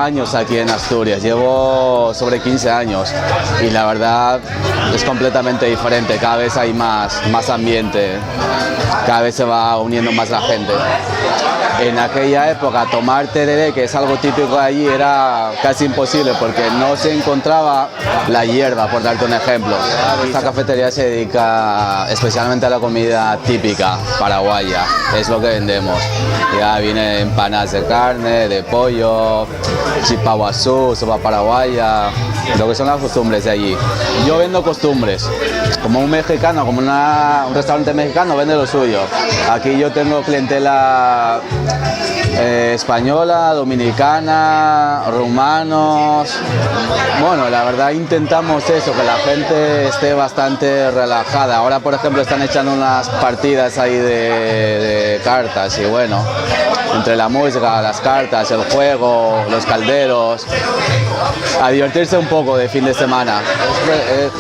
años aquí en Asturias, llevo sobre 15 años y la verdad es completamente diferente, cada vez hay más ambiente, cada vez se va uniendo más la gente. En aquella época tomar tereré, que es algo típico de allí, era casi imposible porque no se encontraba la hierba, por darte un ejemplo. Esta cafetería se dedica especialmente a la comida típica paraguaya, es lo que vendemos. Ya vienen empanadas de carne, de pollo, chipa guazú, sopa paraguaya, lo que son las costumbres de allí. Yo vendo costumbres, como un mexicano, como un restaurante mexicano vende lo suyo. Aquí yo tengo clientela española, dominicana, rumanos. Bueno, la verdad intentamos eso, que la gente esté bastante relajada. Ahora, por ejemplo, están echando unas partidas ahí de cartas y bueno, entre la música, las cartas, el juego, los calderos, a divertirse un poco de fin de semana.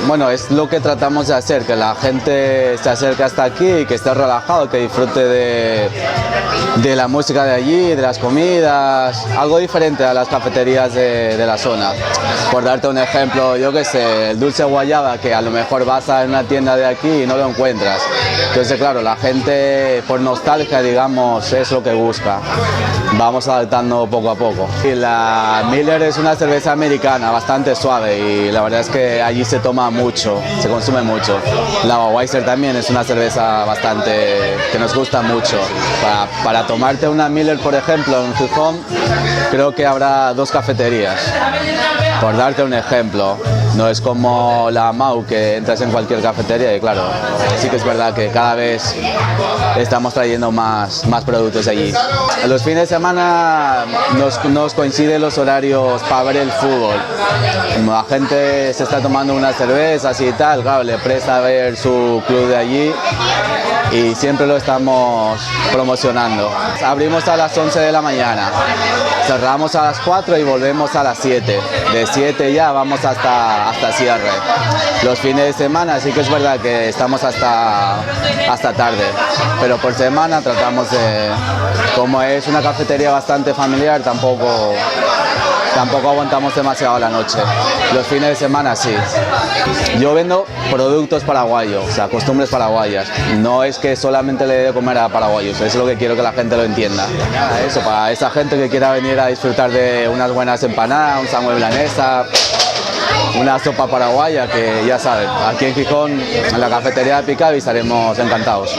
Bueno, es lo que tratamos de hacer, que la gente se acerque hasta aquí, que esté relajado, que disfrute de la música de allí, de las comidas, algo diferente a las cafeterías de la zona. Por darte un ejemplo, yo qué sé, el dulce guayaba, que a lo mejor vas a una tienda de aquí y no lo encuentras. Entonces, claro, la gente por nostalgia, digamos, es lo que busca. Vamos adaptando poco a poco. Y la Miller es una cerveza americana bastante suave y la verdad es que allí se toma mucho, se consume mucho. La Weiser también es una cerveza bastante que nos gusta mucho. Para tomarte una Miller, por ejemplo, en Gijón, creo que habrá 2 cafeterías. Por darte un ejemplo, no es como la Mau, que entras en cualquier cafetería y claro, sí que es verdad que cada vez estamos trayendo más productos de allí. Los fines de semana nos coinciden los horarios para ver el fútbol. Como la gente se está tomando unas cervezas y tal, claro, le presta a ver su club de allí y siempre lo estamos promocionando. Abrimos a las 11 de la mañana, cerramos a las 4 y volvemos a las 7. De 7 ya vamos hasta cierre. Los fines de semana sí que es verdad que estamos hasta tarde, pero por semana tratamos de, como es una cafetería bastante familiar, tampoco aguantamos demasiado la noche. Los fines de semana sí. Yo vendo productos paraguayos, o sea, costumbres paraguayas. No es que solamente le dé de comer a paraguayos, es lo que quiero que la gente lo entienda. Eso, para esa gente que quiera venir a disfrutar de unas buenas empanadas, un sándwich milanesa, una sopa paraguaya, que ya saben, aquí en Gijón, en la cafetería de Picavi, estaremos encantados.